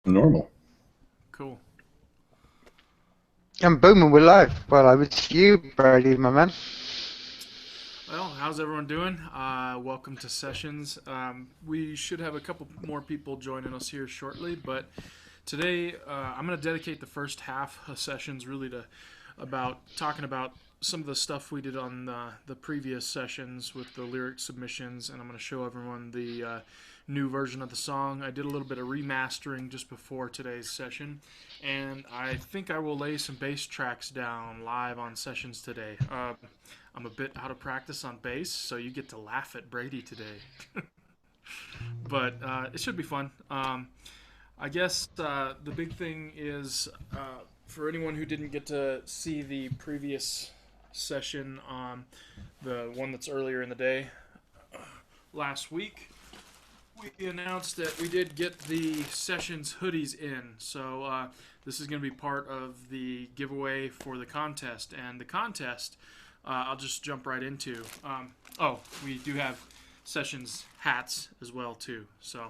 Normal. Cool. And boom, we're live. Well, I was you, Brady, my man. Well, how's everyone doing? Welcome to Sessions. We should have a couple more people joining us here shortly, but today I'm going to dedicate the first half of Sessions really to about talking about some of the stuff we did on the previous sessions with the lyric submissions, and I'm going to show everyone the new version of the song. I did a little bit of remastering just before today's session, and I think I will lay some bass tracks down live on Sessions today. I'm a bit out of practice on bass, so you get to laugh at Brady today. But it should be fun. I guess the big thing is for anyone who didn't get to see the previous session on the one that's earlier in the day, last week, we announced that we did get the Sessions hoodies in. So this is going to be part of the giveaway for the contest. And the contest, I'll just jump right into. We do have Sessions hats as well too. So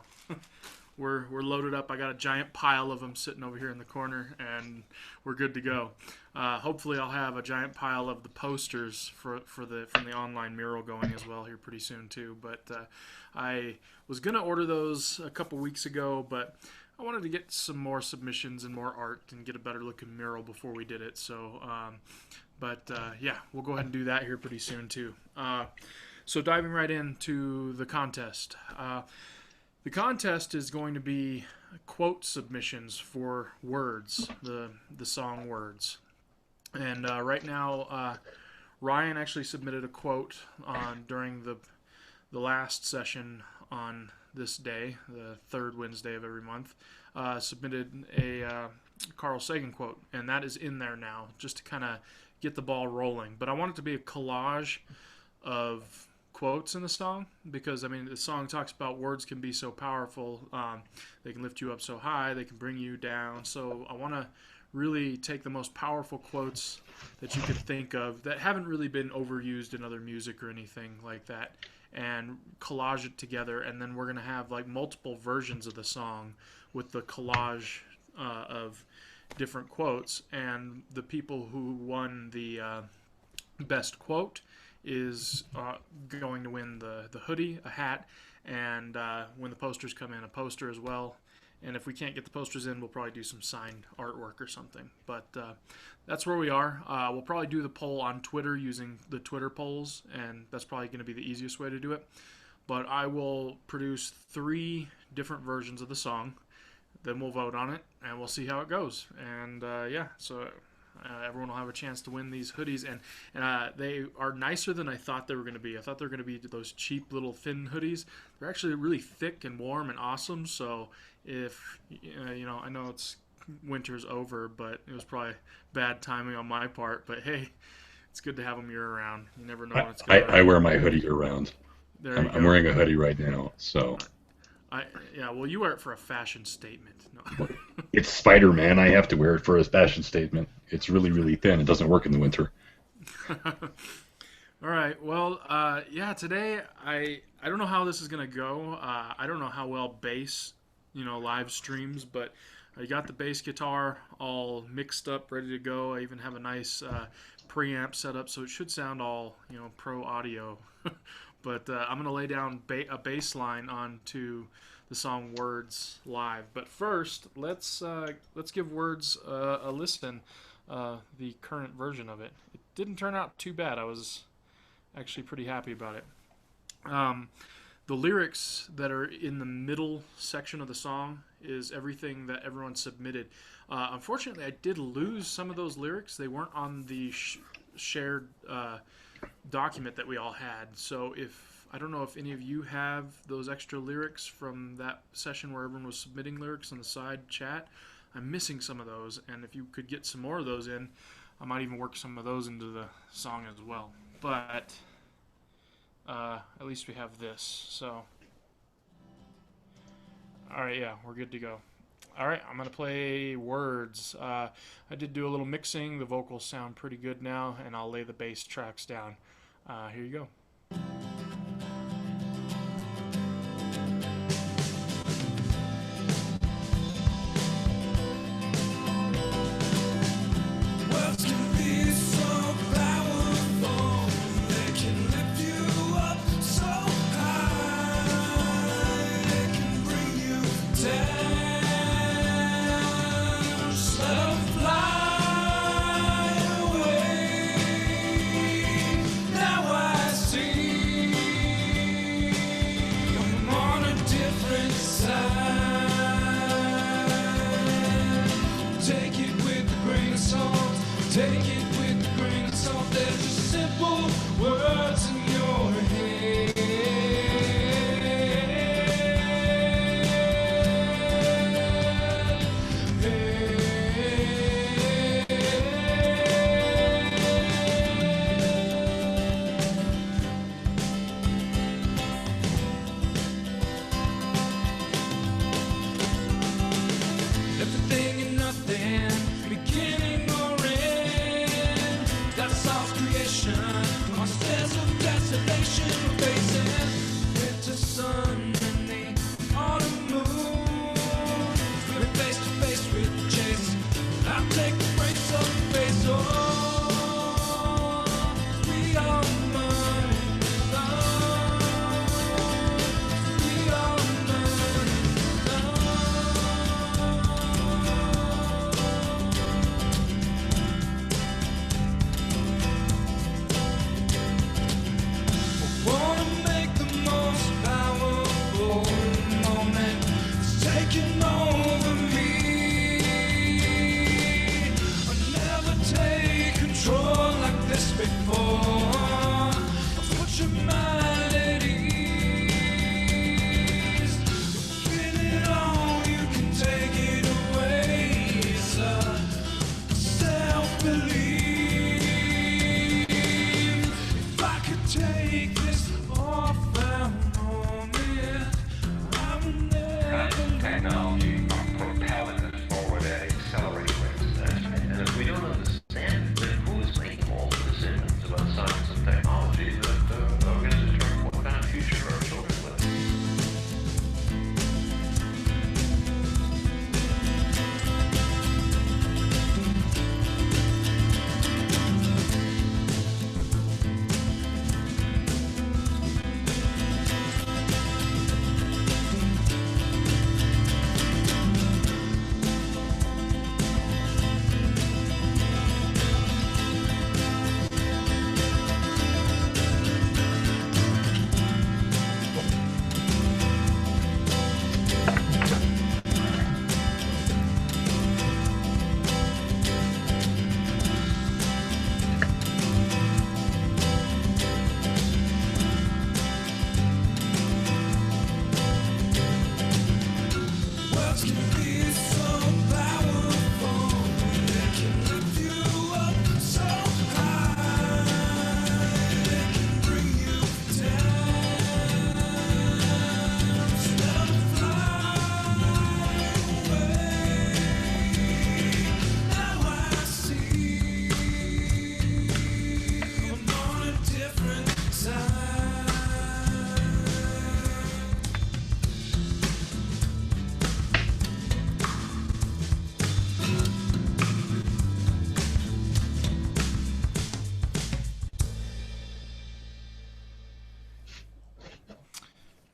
we're loaded up. I got a giant pile of them sitting over here in the corner, and we're good to go. Hopefully, I'll have a giant pile of the posters from the online mural going as well here pretty soon too. But I was gonna order those a couple weeks ago, but I wanted to get some more submissions and more art and get a better looking mural before we did it. So, yeah, we'll go ahead and do that here pretty soon too. So diving right into the contest. The contest is going to be quote submissions for words, the song words. And right now, Ryan actually submitted a quote during the last session on this day, the third Wednesday of every month. Submitted a Carl Sagan quote, and that is in there now, just to kind of get the ball rolling. But I want it to be a collage of quotes in the song, because I mean the song talks about words can be so powerful. They can lift you up so high, they can bring you down. So I want to really take the most powerful quotes that you could think of that haven't really been overused in other music or anything like that, and collage it together. And then we're going to have like multiple versions of the song with the collage of different quotes, and the people who won the best quote is going to win the hoodie, a hat, and when the posters come in, a poster as well. And if we can't get the posters in, we'll probably do some signed artwork or something. But that's where we are. We'll probably do the poll on Twitter using the Twitter polls, and that's probably going to be the easiest way to do it. But I will produce 3 different versions of the song. Then we'll vote on it, and we'll see how it goes. And so everyone will have a chance to win these hoodies, and they are nicer than I thought they were going to be. I thought they were going to be those cheap little thin hoodies. They're actually really thick and warm and awesome. So if I know it's winter's over, but it was probably bad timing on my part. But hey, it's good to have them year round. You never know when it's I, going to I rain. wear my hoodie year round. There I'm, you I'm go. wearing a hoodie right now, so Yeah. Well, you wear it for a fashion statement. No. it's Spider-Man. I have to wear it for a fashion statement. It's really, really thin. It doesn't work in the winter. All right. Well, yeah. Today, I don't know how this is gonna go. I don't know how well bass, live streams, but I got the bass guitar all mixed up, ready to go. I even have a nice preamp set up, so it should sound all pro audio. But I'm gonna lay down a bass line onto the song "Words" live. But first, let's give "Words" a listen. The current version of it. It didn't turn out too bad. I was actually pretty happy about it. Um, the lyrics that are in the middle section of the song is everything that everyone submitted. Unfortunately, I did lose some of those lyrics. They weren't on the shared document that we all had. So if I don't know if any of you have those extra lyrics from that session where everyone was submitting lyrics on the side chat. I'm missing some of those, and if you could get some more of those in, I might even work some of those into the song as well. But at least we have this. So, all right, yeah, we're good to go. All right, I'm gonna play "Words." I did do a little mixing. The vocals sound pretty good now, and I'll lay the bass tracks down. Here you go.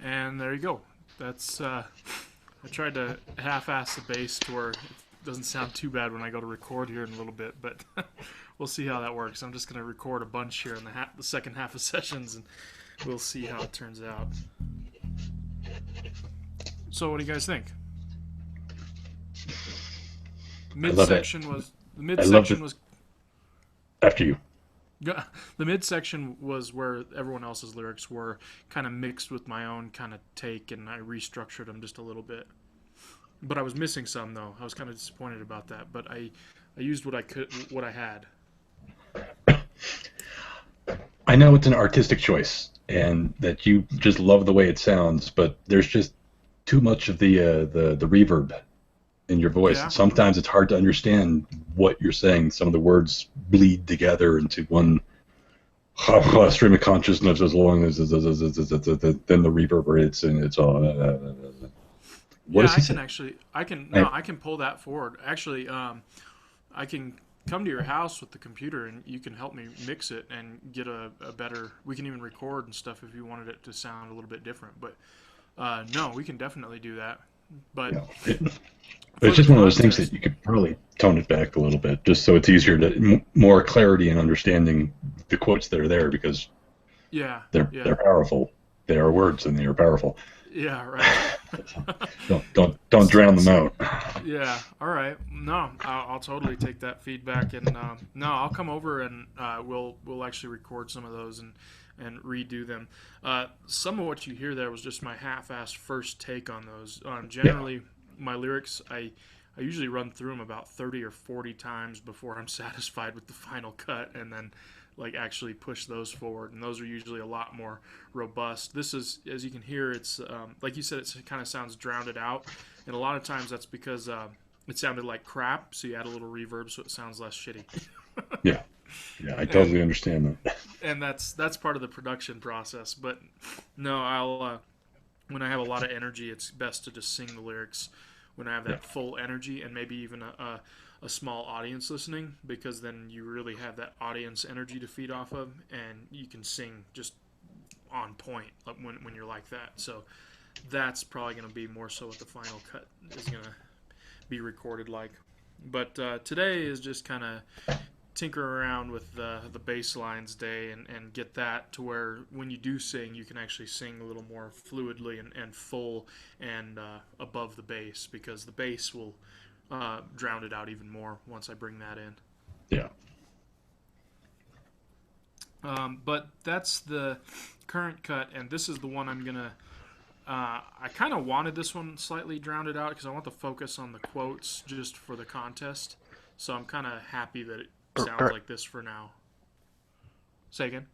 And there you go. That's I tried to half-ass the bass to where it doesn't sound too bad when I go to record here in a little bit, but we'll see how that works. I'm just going to record a bunch here in the second half of sessions, and we'll see how it turns out. So, what do you guys think? Midsection was the midsection was After you. the midsection was where everyone else's lyrics were kind of mixed with my own kind of take, and I restructured them just a little bit. But I was missing some though. I was kind of disappointed about that. But I used what I had. I know it's an artistic choice, and that you just love the way it sounds, but there's just too much of the reverb in your voice. Yeah. Sometimes it's hard to understand what you're saying. Some of the words bleed together into one stream of consciousness as long as then the reverberates, and it's all. What is he saying? I can pull that forward. Actually, I can come to your house with the computer and you can help me mix it and get a better. We can even record and stuff if you wanted it to sound a little bit different. But no, we can definitely do that. But but it's just one of those things that you could probably tone it back a little bit, just so it's easier to more clarity in understanding the quotes that are there, because they're powerful. They are words and they are powerful. Yeah, right. Don't drown them out. Yeah, all right. No, I'll totally take that feedback, and no, I'll come over and we'll actually record some of those and redo them. Some of what you hear there was just my half-assed first take on those. Generally, my lyrics, I usually run through them about 30 or 40 times before I'm satisfied with the final cut, and then actually push those forward, and those are usually a lot more robust. This is, as you can hear, it's like you said, it kind of sounds drowned out, and a lot of times that's because it sounded like crap, so you add a little reverb so it sounds less shitty. Yeah, I totally understand that. And that's part of the production process. But no, I'll when I have a lot of energy, it's best to just sing the lyrics when I have that full energy, and maybe even a small audience listening, because then you really have that audience energy to feed off of, and you can sing just on point when you're like that. So that's probably going to be more so what the final cut is going to be recorded like. But today is just kind of tinker around with the bass lines day and get that to where when you do sing, you can actually sing a little more fluidly and full and above the bass, because the bass will drown it out even more once I bring that in. Yeah. But that's the current cut, and this is the one I'm gonna. I kind of wanted this one slightly drowned it out because I want the focus on the quotes just for the contest. So I'm kind of happy that it sounds like this for now. Say again.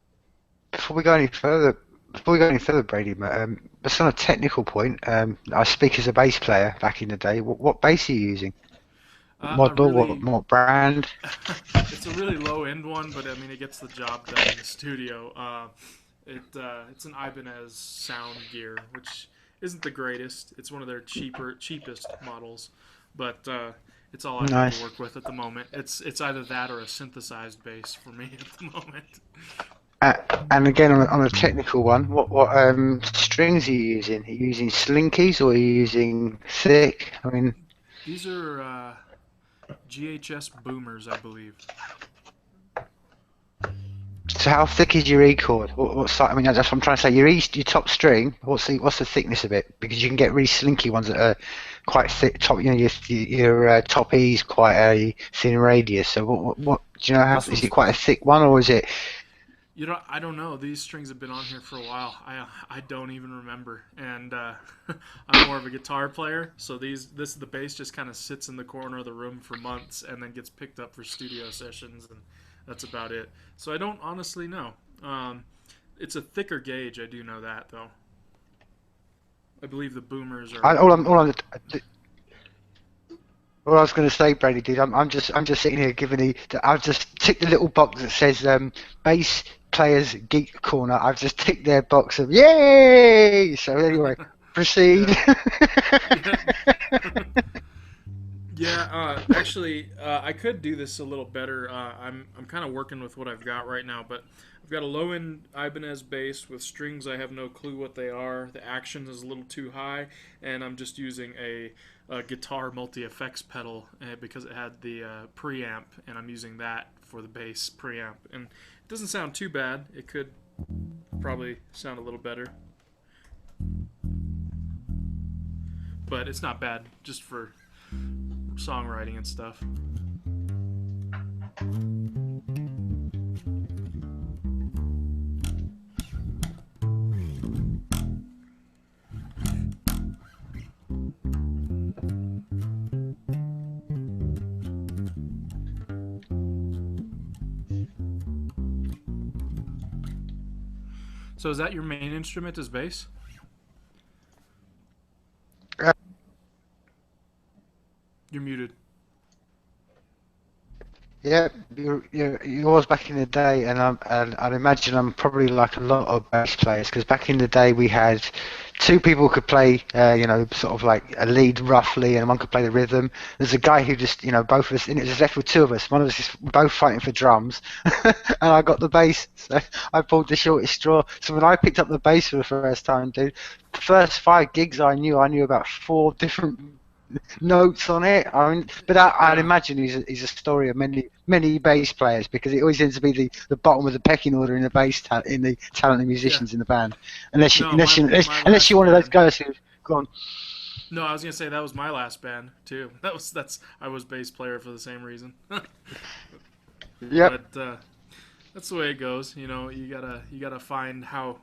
Before we go any further, Brady, just on a technical point, I speak as a bass player back in the day. What bass are you using? Model, what brand? It's a really low end one, but I mean it gets the job done in the studio. It's an Ibanez Sound Gear, which isn't the greatest. It's one of their cheapest models, but it's all I have to work with at the moment. It's either that or a synthesized bass for me at the moment. And again, on a technical one, what strings are you using? Are you using slinkies or are you using thick? I mean, these are GHS boomers, I believe. So how thick is your E chord? What size? I mean, that's what I'm trying to say. Your top string. What's the thickness of it? Because you can get really slinky ones that are quite thick. Your top E is quite a thin radius. So what do you know? Is it quite a thick one, or is it I don't know. These strings have been on here for a while. I don't even remember. And I'm more of a guitar player, so the bass just kind of sits in the corner of the room for months and then gets picked up for studio sessions, and that's about it. So I don't honestly know. It's a thicker gauge. I do know that though. I believe the boomers are. All I was going to say, Brady, dude, I'm just sitting here I've just ticked the little box that says bass players geek corner. I've just ticked their box of yay. So anyway, proceed. Yeah, actually, I could do this a little better. I'm kind of working with what I've got right now, but I've got a low-end Ibanez bass with strings I have no clue what they are. The action is a little too high, and I'm just using a guitar multi-effects pedal because it had the preamp, and I'm using that for the bass preamp. And it doesn't sound too bad. It could probably sound a little better, but it's not bad just for songwriting and stuff. So is that your main instrument, is bass? You're muted. Yeah, you was back in the day, and I'd imagine I'm probably like a lot of bass players, because back in the day we had two people who could play, sort of like a lead roughly, and one could play the rhythm. There's a guy who just, both of us, and it was just left with two of us. One of us is both fighting for drums, and I got the bass, so I pulled the shortest straw. So when I picked up the bass for the first time, dude, the first 5 gigs I knew about 4 different notes on it. But I'd imagine he's a story of many bass players, because it always tends to be the bottom of the pecking order in the in the talented musicians in the band, unless you're one of those guys who's gone. No, I was gonna say that was my last band too. I was bass player for the same reason. Yeah. But that's the way it goes. You gotta find how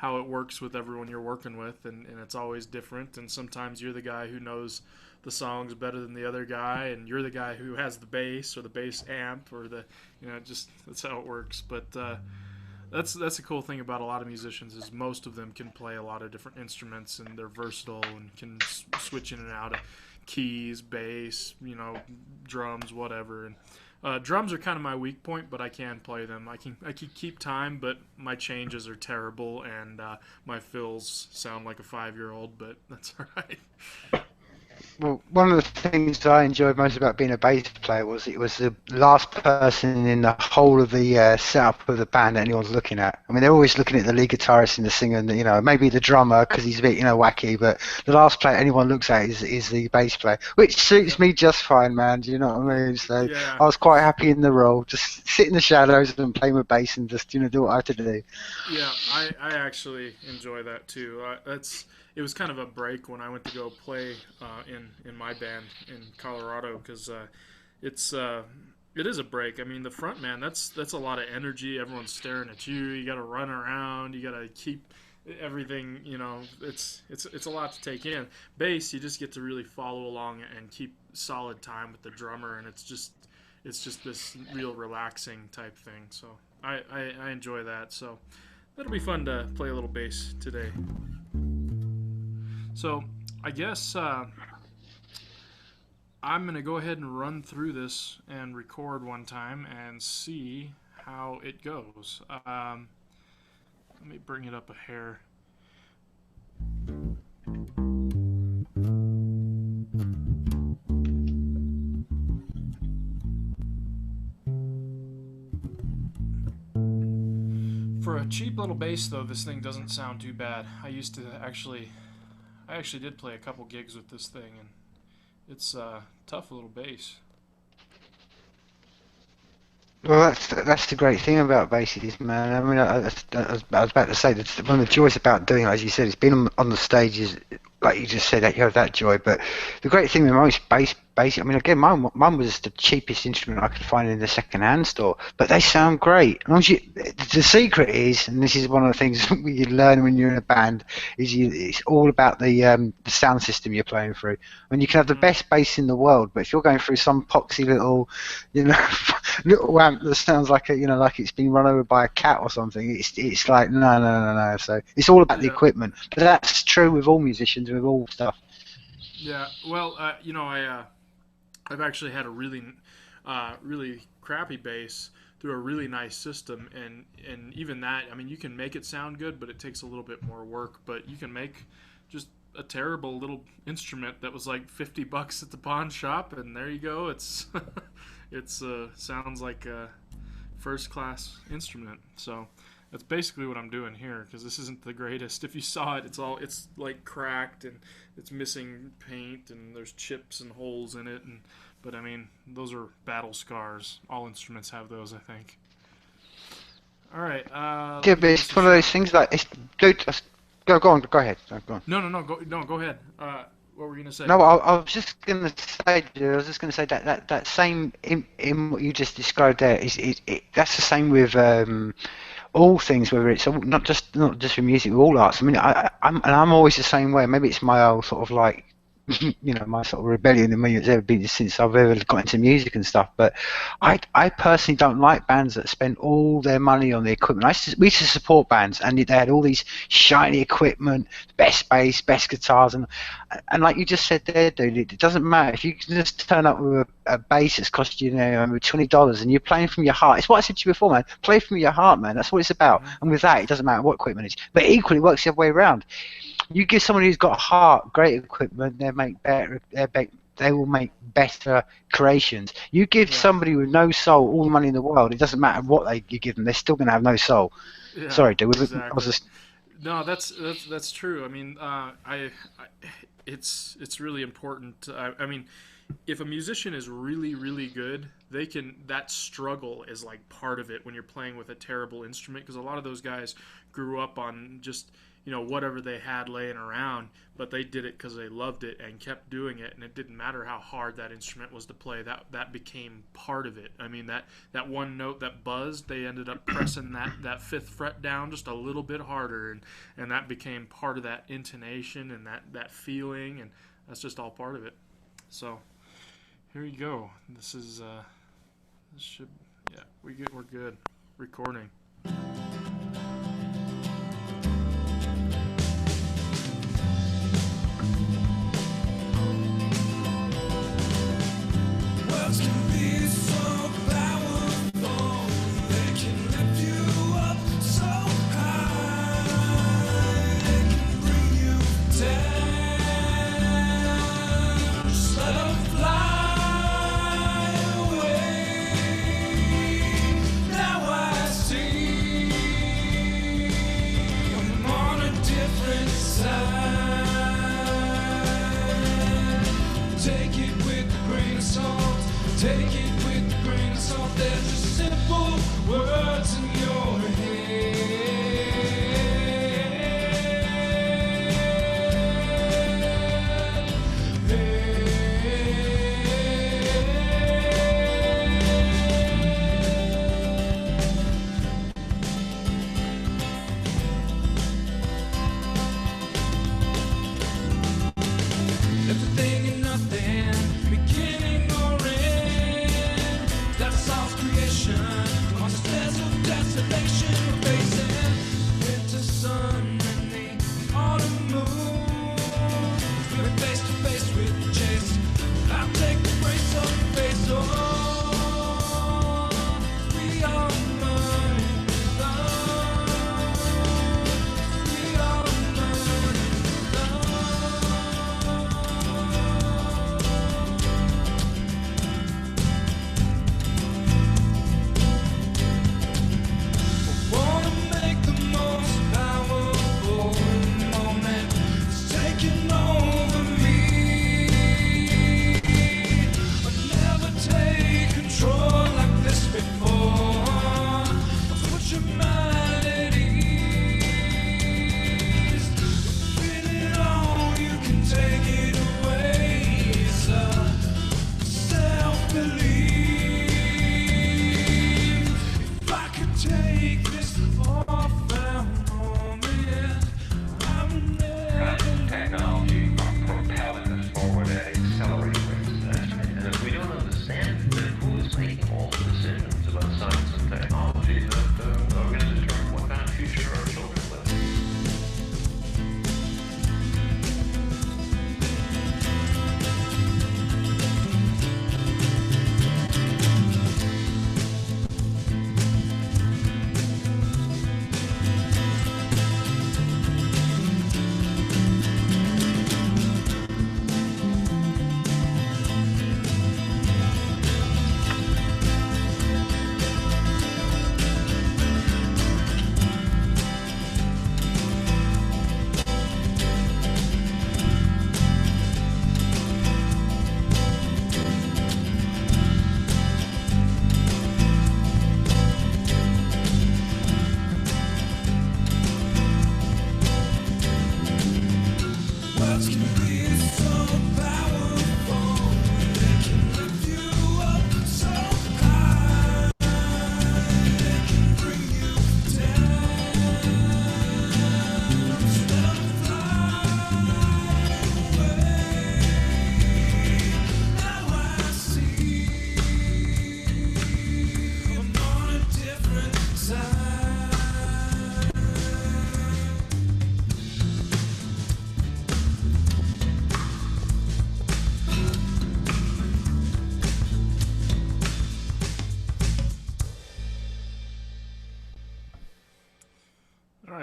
it works with everyone you're working with, and it's always different, and sometimes you're the guy who knows the songs better than the other guy, and you're the guy who has the bass or the bass amp or just that's how it works. But that's the cool thing about a lot of musicians, is most of them can play a lot of different instruments, and they're versatile and can switch in and out of keys, bass, drums, whatever. And drums are kind of my weak point, but I can play them. I can keep time, but my changes are terrible, and my fills sound like a 5-year-old, but that's all right. Well, one of the things that I enjoyed most about being a bass player was it was the last person in the whole of the setup of the band that anyone's looking at. I mean, they're always looking at the lead guitarist and the singer, and maybe the drummer because he's a bit wacky. But the last player anyone looks at is the bass player, which suits me just fine, man. Do you know what I mean? So yeah. I was quite happy in the role, just sit in the shadows and play my bass and just do what I have to do. Yeah, I actually enjoy that too. It was kind of a break when I went to go play in my band in Colorado, because it is a break. I mean, the front man, that's a lot of energy. Everyone's staring at you. You got to run around. You got to keep everything. It's a lot to take in. Bass, you just get to really follow along and keep solid time with the drummer, and it's just this real relaxing type thing. So I enjoy that. So that'll be fun to play a little bass today. So I guess I'm going to go ahead and run through this and record one time and see how it goes. Let me bring it up a hair. For a cheap little bass, though, this thing doesn't sound too bad. I actually did play a couple gigs with this thing, and it's a tough little bass. Well, that's the great thing about basses, man. I mean, I was about to say that one of the joys about doing it, as you said, it's being on the stages, like you just said, that you have that joy. But the great thing with most bass basic. I mean, again, mine was the cheapest instrument I could find in the second-hand store, but they sound great. As long as the secret is, and this is one of the things you learn when you're in a band, it's all about the sound system you're playing through. And you can have the best bass in the world, but if you're going through some poxy little, little amp that sounds like like it's been run over by a cat or something, it's like no. So it's all about the equipment. But that's true with all musicians, with all stuff. Yeah, well, I've actually had a really crappy bass through a really nice system, and even that, I mean, you can make it sound good, but it takes a little bit more work. But you can make just a terrible little instrument that was like $50 at the pawn shop, and there you go. It's sounds like a first class instrument. So that's basically what I'm doing here, because this isn't the greatest. If you saw it, it's like cracked and it's missing paint and there's chips and holes in it. But I mean, those are battle scars. All instruments have those, I think. All right. Yeah, but it's one of those things like go on, go ahead. Go on. No, go ahead. What were you gonna say? No, I was just gonna say that same in what you just described there that's the same with all things, whether it's not just with music, with all arts. I mean, I'm always the same way. Maybe it's my old sort of like my sort of rebellion in me that's ever been since I've ever got into music and stuff. But I personally don't like bands that spend all their money on the equipment. We used to support bands, and they had all these shiny equipment, best bass, best guitars, and like you just said there, dude, it doesn't matter if you can just turn up with a bass that's cost you $20 and you're playing from your heart. It's what I said to you before, man. Play from your heart, man. That's what it's about. And with that, it doesn't matter what equipment it is. But equally, it works the other way around. You give someone who's got a heart, great equipment, they will make better creations. You give somebody with no soul all the money in the world, it doesn't matter what you give them, they're still going to have no soul. Yeah, sorry, dude. Exactly. No, that's true. I mean, it's really important. I mean, if a musician is really, really good, that struggle is like part of it when you're playing with a terrible instrument, because a lot of those guys grew up on just whatever they had laying around, but they did it because they loved it and kept doing it, and it didn't matter how hard that instrument was to play. That became part of it. I mean, that one note that buzzed, they ended up pressing that fifth fret down just a little bit harder, and that became part of that intonation and that feeling, and that's just all part of it. So here you go. We're good. Recording. Can be so powerful, they can lift you up so high, they can bring you down, just let them fly away. Now I see I'm on a different side. Take it with a grain of salt. Take it with a grain of salt. There's just simple words in your head. Everything and nothing, beginning or end. That's all creation. On the stairs of desolation, facing winter sun and the autumn moon. We're face to face with the chase. I'll take the brace off your face. Oh, we are learning love. We are learning love. Wanna make the most powerful moment. It's taking over me. I'll never take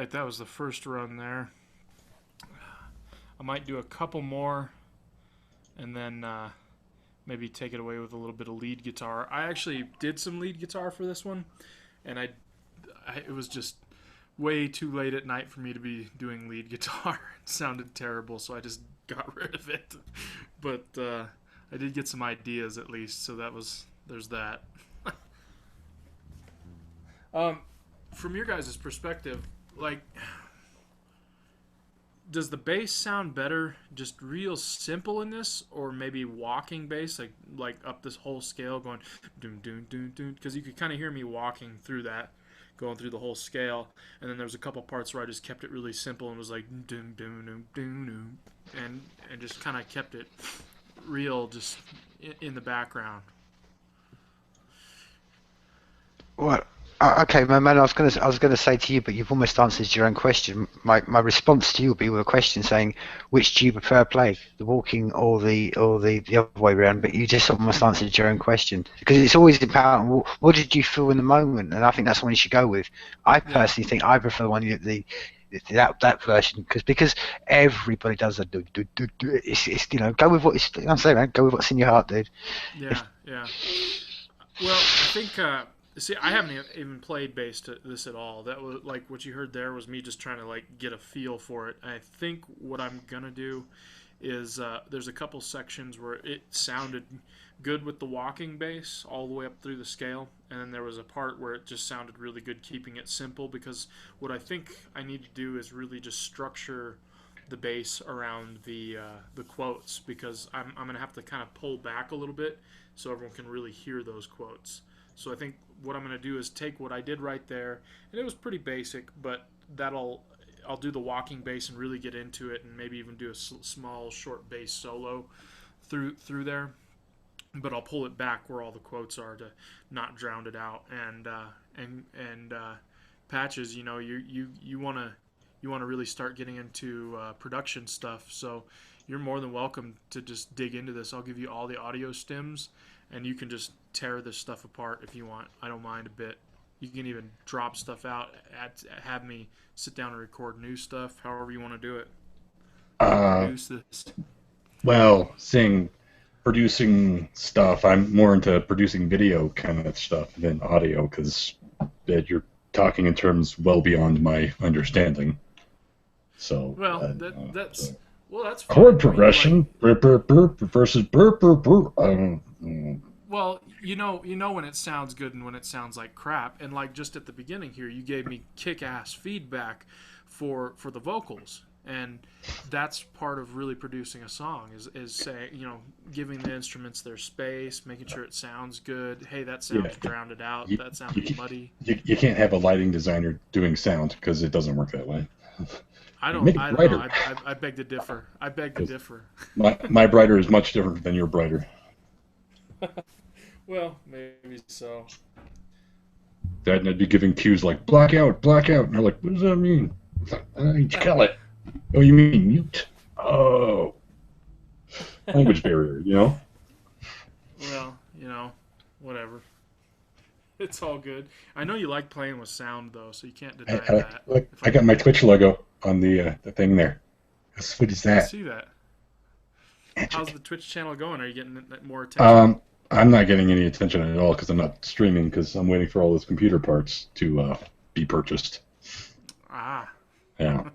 right, that was the first run there. I might do a couple more, and then maybe take it away with a little bit of lead guitar. I actually did some lead guitar for this one, and it was just way too late at night for me to be doing lead guitar. It sounded terrible, so I just got rid of it. But I did get some ideas at least, so there's that. From your guys' perspective, like, does the bass sound better just real simple in this, or maybe walking bass, like up this whole scale going doom doom doom doom? Because you could kind of hear me walking through that, going through the whole scale, and then there was a couple parts where I just kept it really simple and was like doom doom doom doom doom, and just kind of kept it real, just in the background. Well, okay, my man. I was gonna say to you, but you've almost answered your own question. My response to you would be with a question saying, which do you prefer play, the walking or the other way around? But you just almost answered your own question, because it's always important. What did you feel in the moment? And I think that's the one you should go with. I personally think I prefer that version because everybody does that. It's go with what I'm saying, man. Go with what's in your heart, dude. Yeah. Well, I think. See, I haven't even played bass to this at all. That was like what you heard there was me just trying to like get a feel for it. I think what I'm gonna do is there's a couple sections where it sounded good with the walking bass all the way up through the scale, and then there was a part where it just sounded really good keeping it simple, because what I think I need to do is really just structure the bass around the quotes, because I'm gonna have to kind of pull back a little bit so everyone can really hear those quotes. So I think what I'm going to do is take what I did right there, and it was pretty basic, but I'll do the walking bass and really get into it, and maybe even do a small short bass solo through there. But I'll pull it back where all the quotes are to not drown it out. And Patches, you want to really start getting into production stuff, so you're more than welcome to just dig into this. I'll give you all the audio stems, and you can just tear this stuff apart if you want. I don't mind a bit. You can even drop stuff out, have me sit down and record new stuff, however you want to do it. Produce this. Well, producing stuff, I'm more into producing video kind of stuff than audio, because you're talking in terms well beyond my understanding. So well, that's fine. Chord progression, burp burp burp versus burp burp burp. Well, you know when it sounds good and when it sounds like crap. And like just at the beginning here, you gave me kick-ass feedback for the vocals, and that's part of really producing a song is saying, giving the instruments their space, making sure it sounds good. Hey, that sounds drowned out. That sounds muddy. You can't have a lighting designer doing sound, because it doesn't work that way. I don't know. I beg to differ. My brighter is much different than your brighter. Well, maybe so. That, and I'd be giving cues like black out, and they're like, what does that mean? You kill it. Oh, you mean mute? Oh, language barrier, Well, whatever. It's all good. I know you like playing with sound though, so you can't deny that. I got my Twitch logo on the thing there. What is that? I see that. How's the Twitch channel going? Are you getting more attention? I'm not getting any attention at all because I'm not streaming, because I'm waiting for all those computer parts to be purchased. Ah. Yeah.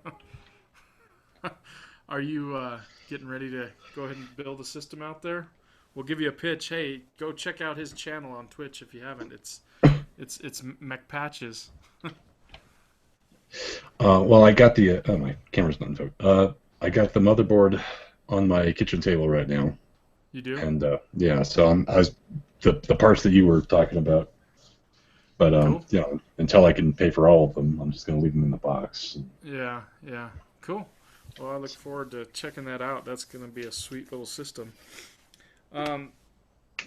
Are you getting ready to go ahead and build a system out there? We'll give you a pitch. Hey, go check out his channel on Twitch if you haven't. It's McPatches. Well, I got the my camera's not on. I got the motherboard on my kitchen table right now. You do? And yeah, so I was the parts that you were talking about. But cool. Until I can pay for all of them, I'm just gonna leave them in the box. Yeah, cool. Well, I look forward to checking that out. That's gonna be a sweet little system.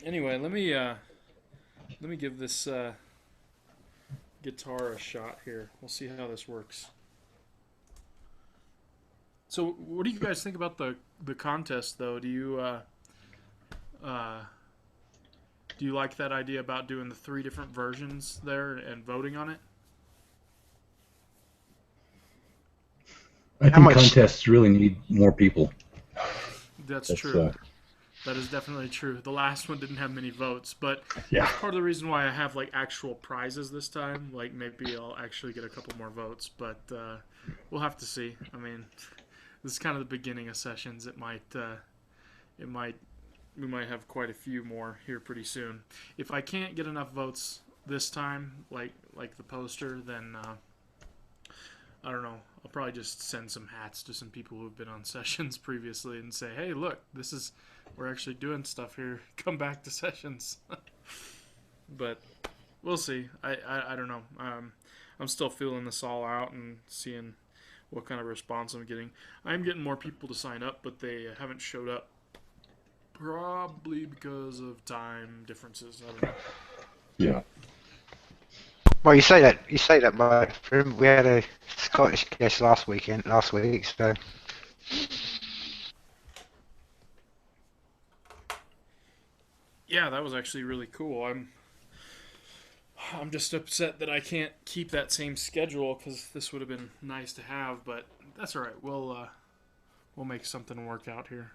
Anyway, let me give this guitar a shot here. We'll see how this works. So, what do you guys think about the contest, though? Do you like that idea about doing the 3 different versions there and voting on it? I How think much- contests really need more people. That's That's, true. That is definitely true. The last one didn't have many votes, but Yeah. that's part of the reason why I have like actual prizes this time. Like maybe I'll actually get a couple more votes, but we'll have to see. I mean, this is kind of the beginning of sessions. We might have quite a few more here pretty soon. If I can't get enough votes this time, like the poster, then I don't know. I'll probably just send some hats to some people who've been on sessions previously and say, "Hey, look, we're actually doing stuff here. Come back to sessions." But we'll see. I don't know. I'm still feeling this all out and seeing what kind of response I'm getting. I'm getting more people to sign up, but they haven't showed up. Probably because of time differences. I don't know. Yeah. Well, you say that, but we had a Scottish guest last week, so Yeah, that was actually really cool. I'm just upset that I can't keep that same schedule because this would have been nice to have, but that's all right. We'll make something work out here.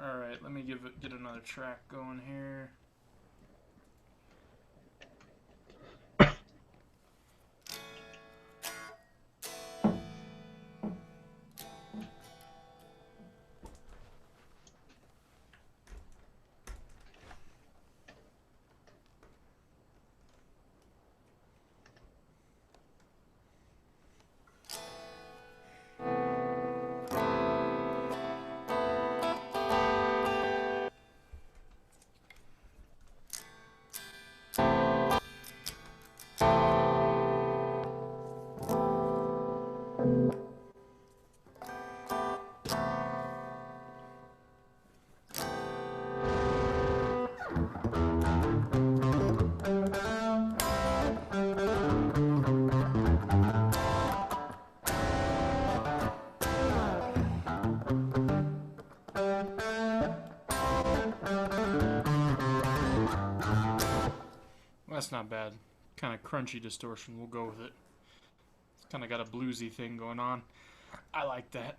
All right, let me get another track going here. That's not bad. Kind of crunchy distortion. We'll go with it. It's kind of got a bluesy thing going on. I like that.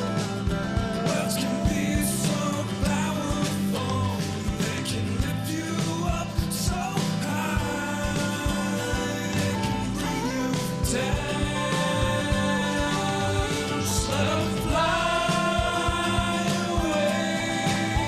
Words can be so powerful, they can lift you up so high, they can bring you down. Just let 'em fly away.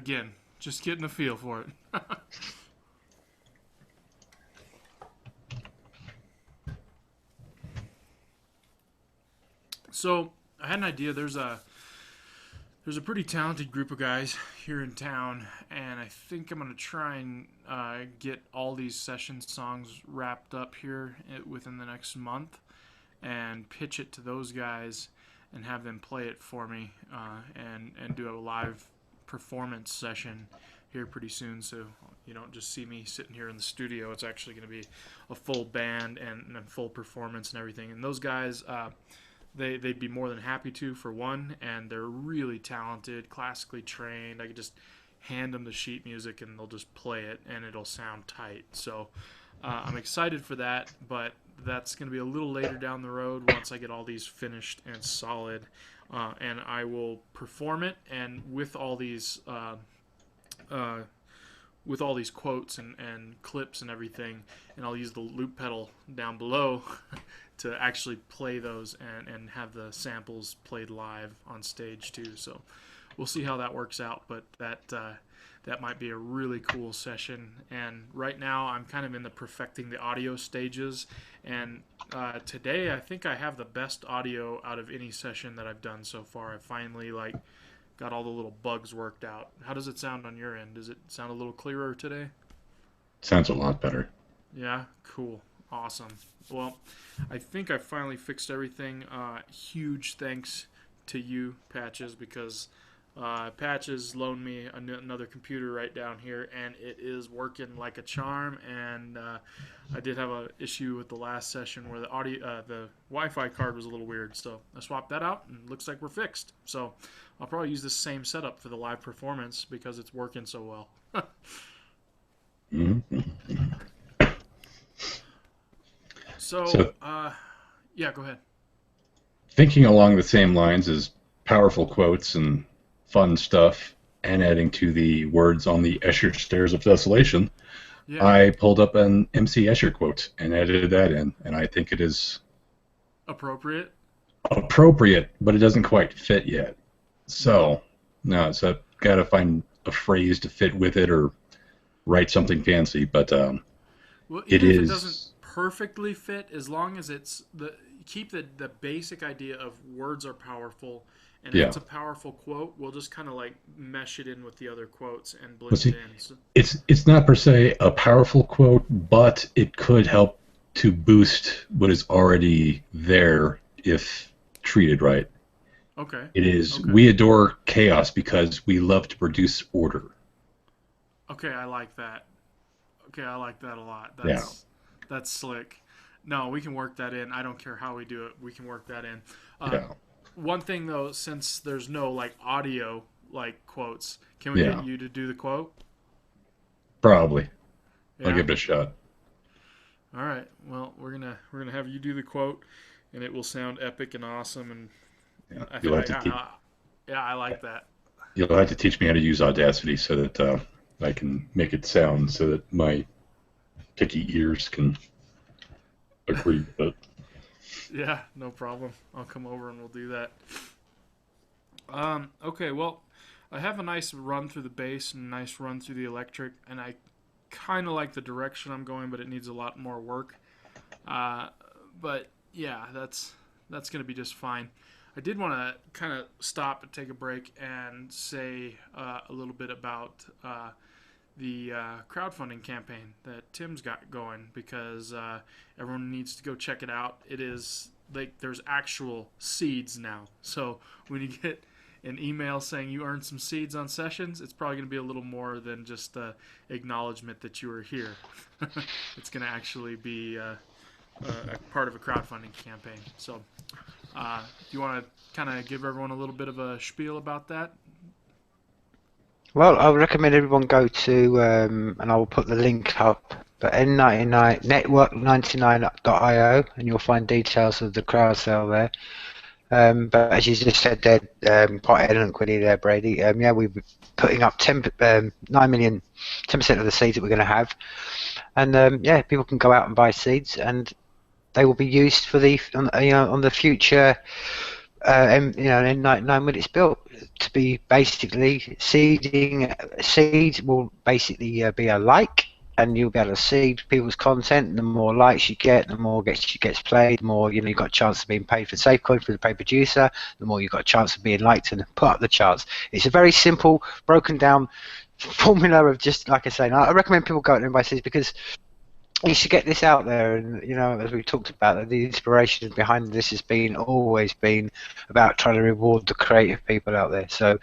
again, just getting a feel for it. So I had an idea. There's a pretty talented group of guys here in town, and I think I'm gonna try and get all these session songs wrapped up here within the next month, and pitch it to those guys, and have them play it for me, and do a live performance session here pretty soon. So you don't just see me sitting here in the studio. It's actually going to be a full band and full performance and everything. And those guys, they'd be more than happy to, for one, and they're really talented, classically trained. I could just hand them the sheet music and they'll just play it and it'll sound tight. So I'm excited for that, but that's going to be a little later down the road once I get all these finished and solid, and I will perform it, and with all these quotes and clips and everything, and I'll use the loop pedal down below to actually play those and have the samples played live on stage too. So we'll see how that works out, but that might be a really cool session. And right now I'm kind of in the perfecting the audio stages, and today I think I have the best audio out of any session that I've done so far. I finally got all the little bugs worked out. How does it sound on your end? Does it sound a little clearer today? Sounds a lot better. Yeah, cool. Awesome. Well, I think I finally fixed everything. Huge thanks to you, Patches, because Patches loaned me another computer right down here, and it is working like a charm. And I did have an issue with the last session where the Wi-Fi card was a little weird, so I swapped that out, and it looks like we're fixed. So I'll probably use the same setup for the live performance because it's working so well. Mm-hmm. So, yeah, go ahead. Thinking along the same lines as powerful quotes and fun stuff, and adding to the words on the Escher Stairs of Desolation, Yeah. I pulled up an MC Escher quote and added that in, and I think it is Appropriate? appropriate, but it doesn't quite fit yet. So, no, so I've got to find a phrase to fit with it or write something fancy, but Well, it even if is... it doesn't perfectly fit, as long as it's keep the basic idea of words are powerful, and if Yeah. it's a powerful quote, we'll just kind of mesh it in with the other quotes and blend Well, see, it in. So, it's not per se a powerful quote, but it could help to boost what is already there if treated right. okay. It is, Okay. we adore chaos because we love to produce order. Okay, I like that. Okay, I like that a lot. Yeah. That's slick. No, we can work that in. I don't care how we do it. We can work that in. Yeah. One thing though, since there's no audio quotes, can we Yeah. get you to do the quote? Probably. Yeah? I'll give it a shot. All right. Well, we're gonna have you do the quote, and it will sound epic and awesome. And Yeah. I You'll think have to I like that. you'll have to teach me how to use Audacity so that I can make it sound so that my picky ears can agree with it. Yeah, no problem. I'll come over and we'll do that. Okay, well, I have a nice run through the bass and a nice run through the electric, and I kind of like the direction I'm going, but it needs a lot more work. But yeah, that's going to be just fine. I did want to kind of stop and take a break and say a little bit about the crowdfunding campaign that Tim's got going, because everyone needs to go check it out. It is there's actual seeds now. So when you get an email saying you earned some seeds on sessions, it's probably going to be a little more than just acknowledgement that you were here. It's going to actually be a part of a crowdfunding campaign. So do you want to kind of give everyone a little bit of a spiel about that? Well, I would recommend everyone go to, and I will put the link up, but N99 network99.io, and you'll find details of the crowd sale there. But as you just said there, quite eloquently there, Brady. Yeah, we're putting up 9 million, 10% of the seeds that we're going to have, and yeah, people can go out and buy seeds, and they will be used for on the future in 99 when it's built to be basically seeding. Seed will basically be a like, and you'll be able to seed people's content. The more likes you get, the more gets played. The more you've got a chance of being paid for SafeCoin for the paid producer. The more you've got a chance of being liked and put up the charts. It's a very simple, broken down formula of just like I say. I recommend people go out and buy seeds because you should get this out there, and as we talked about, the inspiration behind this has always been about trying to reward the creative people out there. So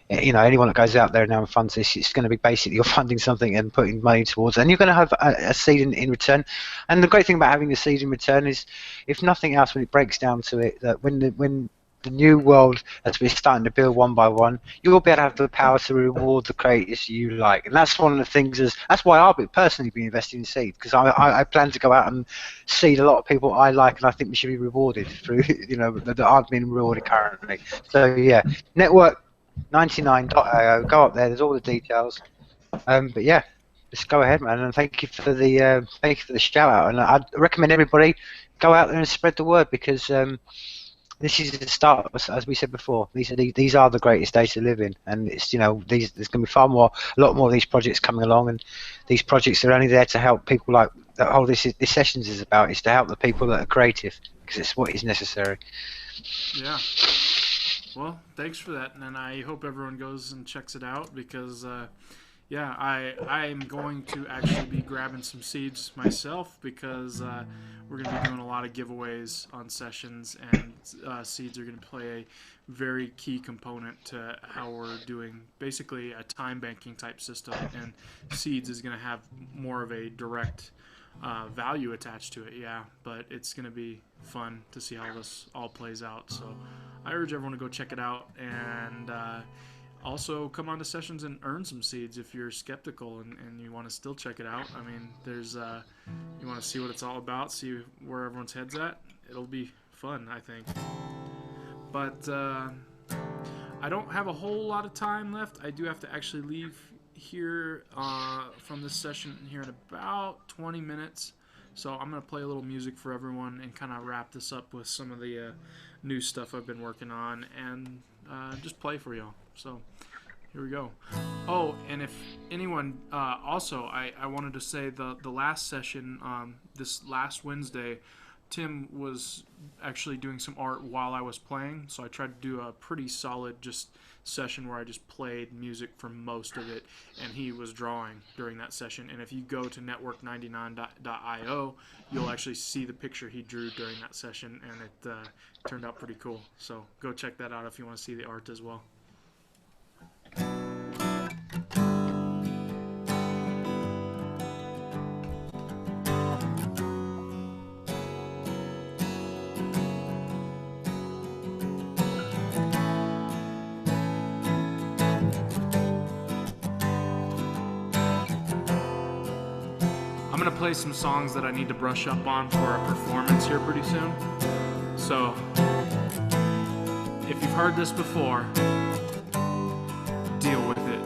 anyone that goes out there now and funds this, it's going to be basically you're funding something and putting money towards it, and you're going to have a seed in return. And the great thing about having the seed in return is, if nothing else, when it breaks down to it, that when the new world, as we're starting to build one by one, you will be able to have the power to reward the creators you like. And that's one of the things, that's why I'll personally be investing in seed, because I plan to go out and seed a lot of people I like, and I think we should be rewarded through, that aren't being rewarded currently. So yeah, network99.io, go up there, there's all the details. But yeah, just go ahead, man, and thank you for the shout out. And I'd recommend everybody go out there and spread the word, because this is the start, as we said before. These are the greatest days to live in, and it's there's going to be a lot more of these projects coming along, and these projects are only there to help people like that. Whole this sessions is about is to help the people that are creative, because it's what is necessary. Yeah. Well, thanks for that, and I hope everyone goes and checks it out, because I'm going to actually be grabbing some seeds myself, because we're going to be doing a lot of giveaways on sessions, and seeds are going to play a very key component to how we're doing basically a time banking type system, and seeds is going to have more of a direct value attached to it, but it's going to be fun to see how this all plays out. So I urge everyone to go check it out, and also come on to sessions and earn some seeds if you're skeptical and you want to still check it out. I mean, there's you want to see what it's all about, see where everyone's head's at. It'll be fun, I think. But I don't have a whole lot of time left. I do have to actually leave here from this session here in about 20 minutes. So I'm going to play a little music for everyone and kind of wrap this up with some of the new stuff I've been working on, and just play for y'all. So here we go. Oh, and if anyone, also, I wanted to say the last session, this last Wednesday, Tim was actually doing some art while I was playing, so I tried to do a pretty solid just session where I just played music for most of it, and he was drawing during that session. And if you go to network99.io, you'll actually see the picture he drew during that session, and it turned out pretty cool. So go check that out if you want to see the art as well. I'm going to play some songs that I need to brush up on for a performance here pretty soon. So, if you've heard this before, deal with it.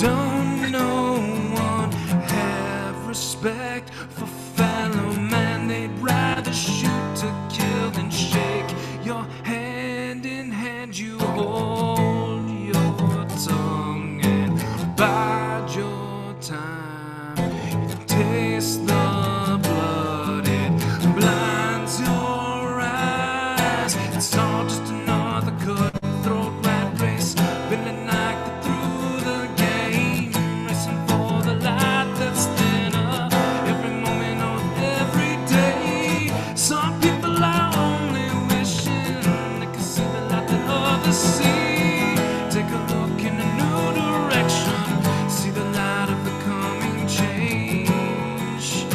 Don't no one have respect for fellow man? They'd rather shoot to kill than shake your hand in hand. You hold your tongue and bide your time. Taste the blood, it blinds your eyes. It's all just another cutthroat rat race, feeling like they're through the game, racing for the light that's thinner every moment of every day. Some people are only wishing they could see the light that others see. Take a look in a new direction, see the light of the coming change.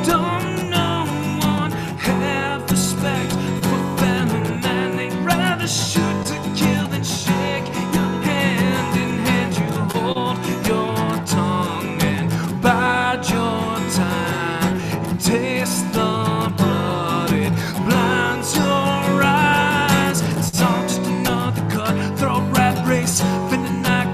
Don't no one have respect for fellow man? They'd rather shoot to kill than shake your hand in hand. You hold your tongue and bide your time. You taste the blood, it blinds your eyes. It's all just another cutthroat rat race, feeling like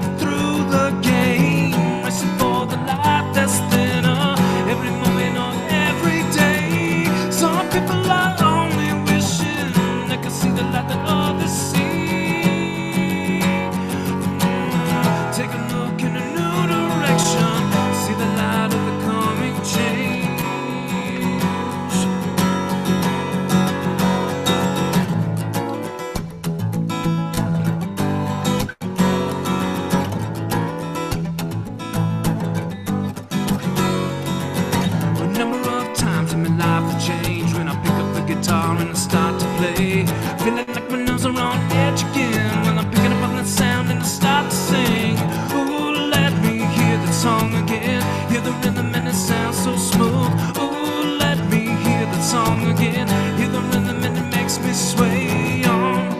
change when I pick up the guitar and I start to play. Feeling like my nerves are on edge again when I'm picking up on that sound and I start to sing. Ooh, let me hear that song again. Hear the rhythm and it sounds so smooth. Ooh, let me hear that song again. Hear the rhythm and it makes me sway on.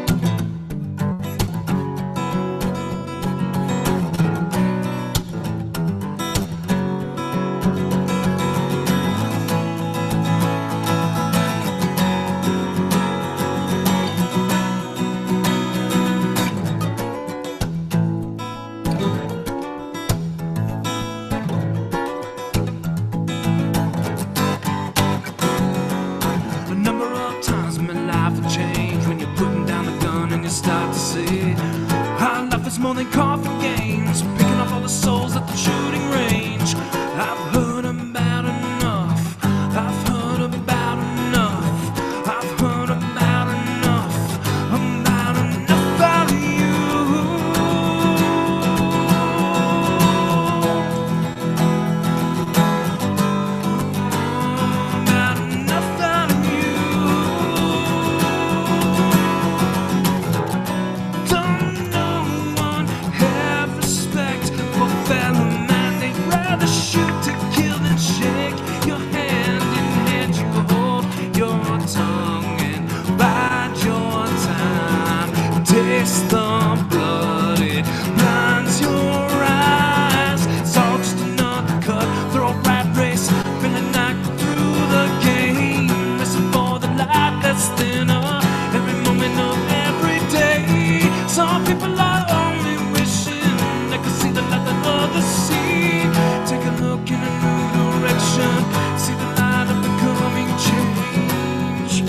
A number of times in my life have changed when you're putting down the gun and you start to see how life is more than coffee games, picking off all the souls at the shooting range. I've heard about enough. I've heard about enough. I've heard about enough. About enough out of you. About enough out of you. Don't no one have respect for fellow man? They'd rather shoot to kill than shake your hand in hand. You hold your tongue and bide your time. Taste the blood, it blinds your eyes. It's all just another cut, throw a rat race, feeling like through the game. Listen for the light that's thinner every moment of every day. Some people are only wishing they could see the light that others see. Take a look in a new direction, see the light of the coming change.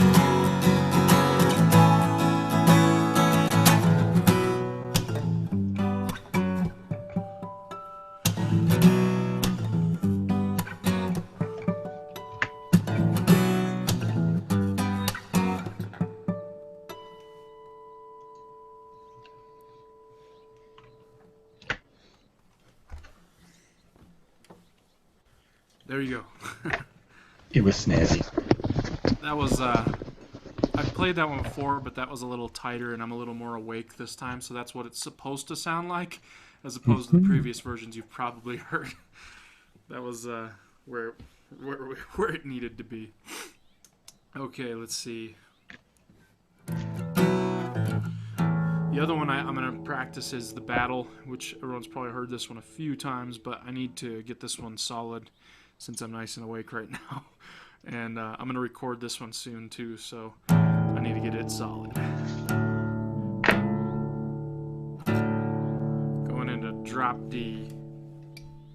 There you go. It was snazzy. That was I've played that one before, but that was a little tighter and I'm a little more awake this time, so that's what it's supposed to sound like, as opposed to the previous versions you've probably heard. That was where it needed to be. Okay, let's see. The other one I'm going to practice is The Battle, which everyone's probably heard this one a few times, but I need to get this one solid since I'm nice and awake right now. And I'm going to record this one soon too, so I need to get it solid. Going into drop D.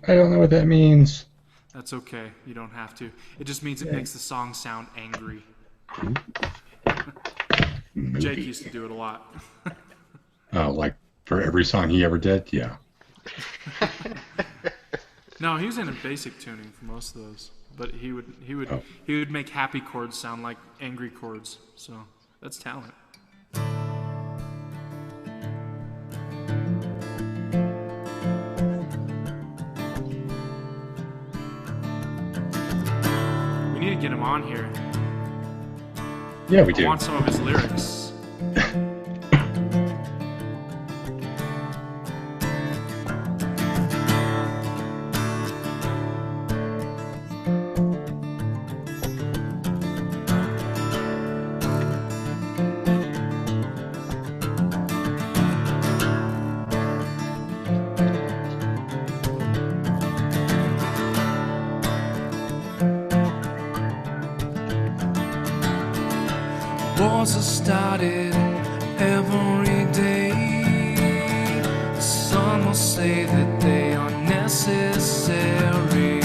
I don't know what that means. That's okay, you don't have to. It just means it makes the song sound angry. Jake used to do it a lot. Oh, like for every song he ever did? Yeah. No, he was in a basic tuning for most of those, but he would make happy chords sound like angry chords. So that's talent. We need to get him on here. Yeah, we I do. want some of his lyrics. Wars are started every day. Some will say that they are necessary.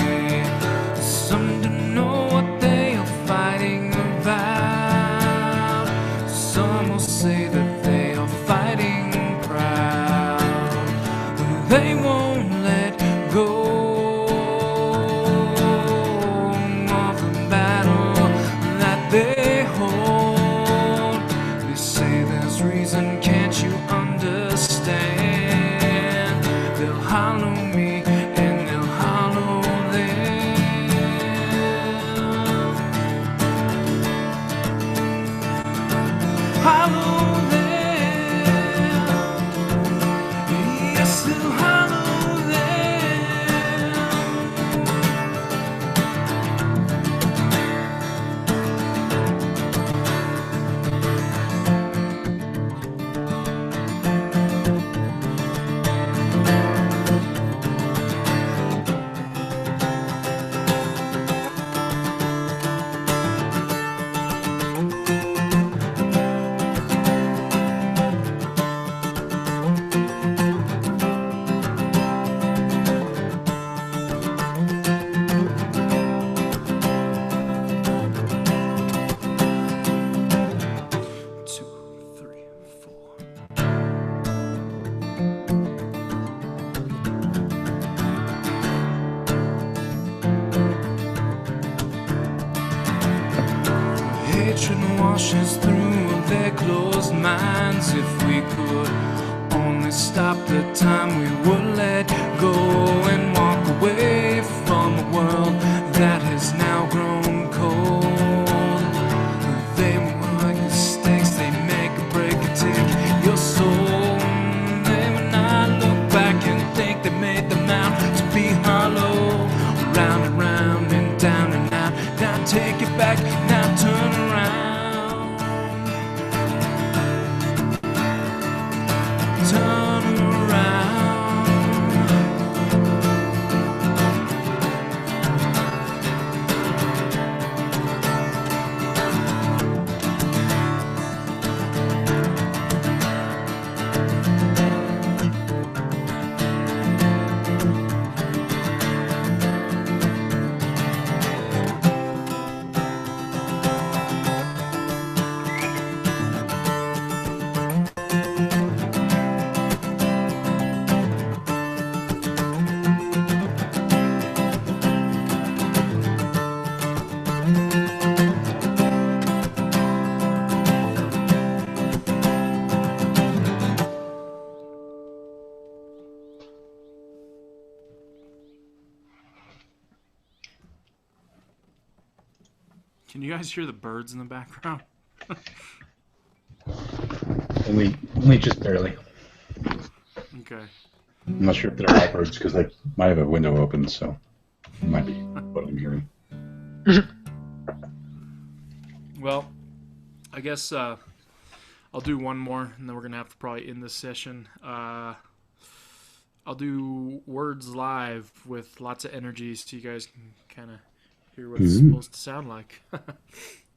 Some don't know what they are fighting about. Some will say that they are fighting proud. They won't let go of the battle that they hold. Reason, can't you understand? They'll hollow me and passion washes through their closed minds. If we could only stop the time, we would let go and walk away from a world that has now grown cold. They were like mistakes, they make or break or take your soul. They would not look back and think they made them out to be hollow. Round and round and down and out. Now take it back, now turn around. Turn around. Can you guys hear the birds in the background? Only just barely. Okay. I'm not sure if they're all birds because I might have a window open, so it might be what I'm hearing. Well, I guess I'll do one more, and then we're gonna have to probably end this session. I'll do words live with lots of energy, so you guys can kind of hear what it's supposed to sound like.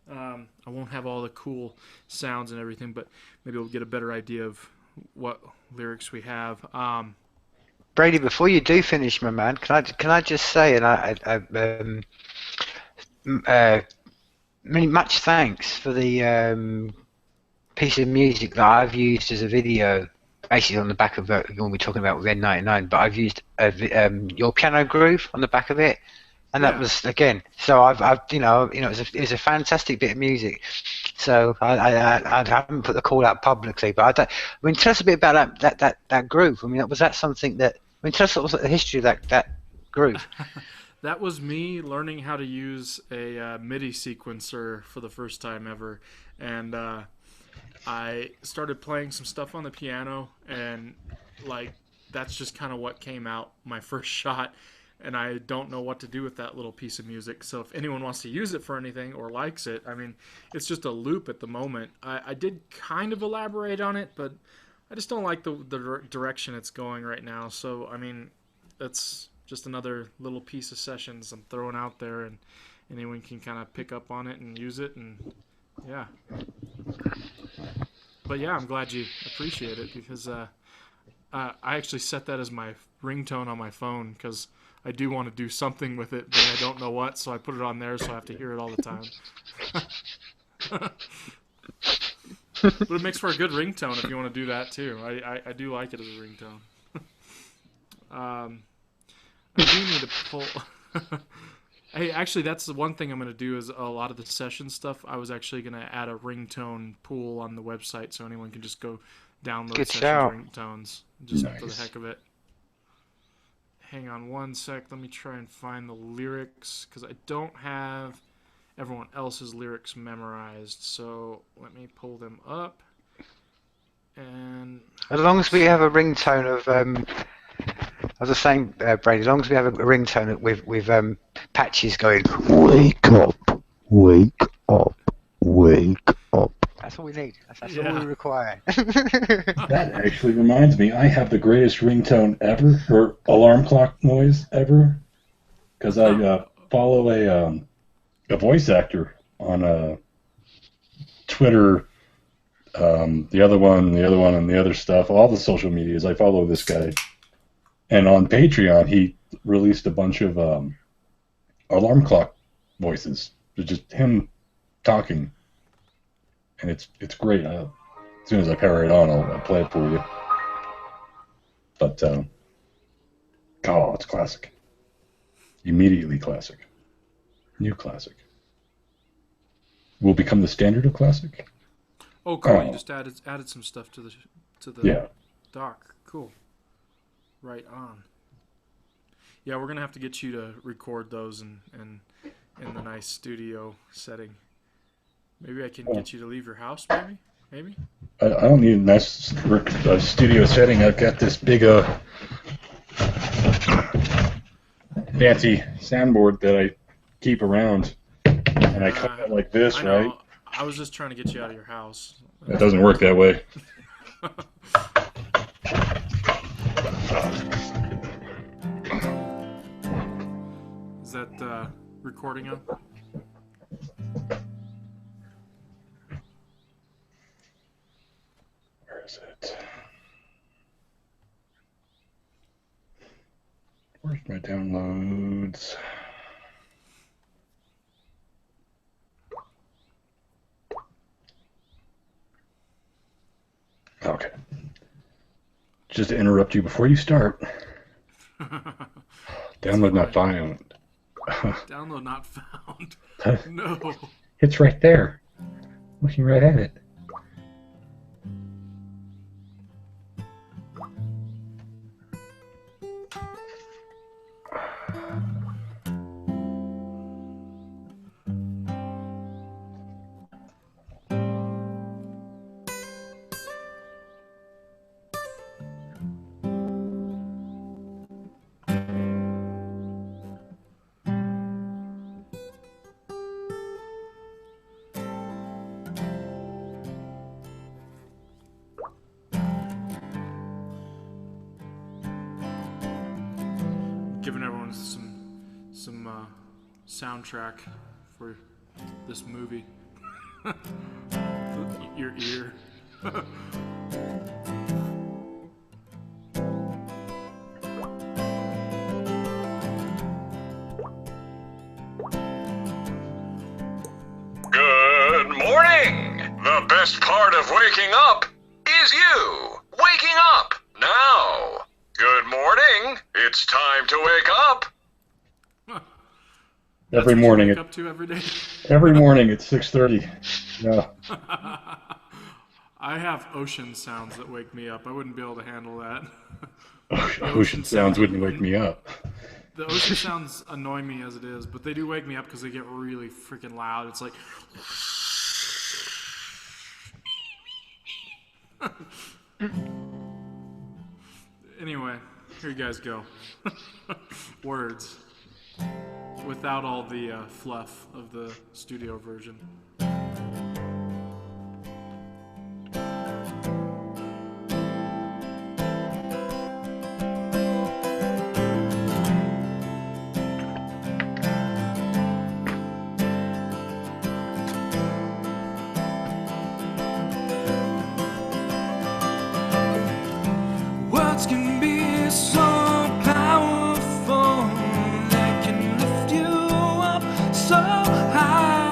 I won't have all the cool sounds and everything, but maybe we'll get a better idea of what lyrics we have. Brady, before you do finish, my man, can I just say, and much thanks for the piece of music that I've used as a video, basically on the back of when we're talking about Red 99, but I've used your piano groove on the back of it. And that was, again, so I've it was a fantastic bit of music. So I haven't put the call out publicly, but tell us a bit about that groove. I mean, was that something that? I mean, tell us what was the history of that groove. That was me learning how to use a MIDI sequencer for the first time ever, and I started playing some stuff on the piano, and like that's just kind of what came out my first shot. And I don't know what to do with that little piece of music. So if anyone wants to use it for anything or likes it, I mean, it's just a loop at the moment. I did kind of elaborate on it, but I just don't like the direction it's going right now. So, I mean, that's just another little piece of sessions I'm throwing out there, and anyone can kind of pick up on it and use it. And yeah. But yeah, I'm glad you appreciate it because I actually set that as my ringtone on my phone because I do want to do something with it, but I don't know what, so I put it on there so I have to hear it all the time. But it makes for a good ringtone if you want to do that too. I do like it as a ringtone. I do need to pull... Hey, actually, that's the one thing I'm going to do is a lot of the session stuff. I was actually going to add a ringtone pool on the website so anyone can just go download ringtones just for the heck of it. Hang on one sec. Let me try and find the lyrics because I don't have everyone else's lyrics memorized. So let me pull them up. And as long as we have a ringtone of, I was saying, Brady, as long as we have a ringtone with Patches going, wake up, wake up, wake up. That's all we need. That's all we require. That actually reminds me, I have the greatest ringtone ever, or alarm clock noise ever, because I follow a voice actor on Twitter, the other one, and the other stuff, all the social medias. I follow this guy, and on Patreon, he released a bunch of alarm clock voices. It's just him talking. And it's great. As soon as I power it on, I'll play it for you. But, it's classic. Immediately classic. New classic. will become the standard of Classic. Oh, cool! Oh. You just added some stuff to the Yeah. dock. Cool. Right on. Yeah, we're gonna have to get you to record those in the nice studio setting. Maybe I can get you to leave your house. Maybe. I don't need a nice studio setting. I've got this big fancy soundboard that I keep around, and I cut it like this, I know. right? I was just trying to get you out of your house. It doesn't work that way. Is that recording on? Where is it? Where's my downloads? Okay. Just to interrupt you before you start. Download not found. Download not found. No. It's right there. Looking right at it. Giving everyone some soundtrack for this movie. Your ear. Good morning! The best part of waking up is you waking up now. Good morning. It's time to wake up. Every That's what you morning. wake up to every day. Every morning at 6:30. No. I have ocean sounds that wake me up. I wouldn't be able to handle that. Ocean sounds wouldn't wake me up. The ocean sounds annoy me as it is, but they do wake me up because they get really freaking loud. It's like. Anyway, here you guys go. Words. Without all the fluff of the studio version. Words can be so powerful, they can lift you up so high.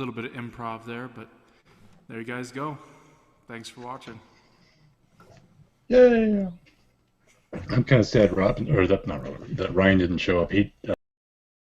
little bit of improv there, but there you guys go. Thanks for watching. Yeah. I'm kind of sad Robin, or that not Robin, that Ryan didn't show up. He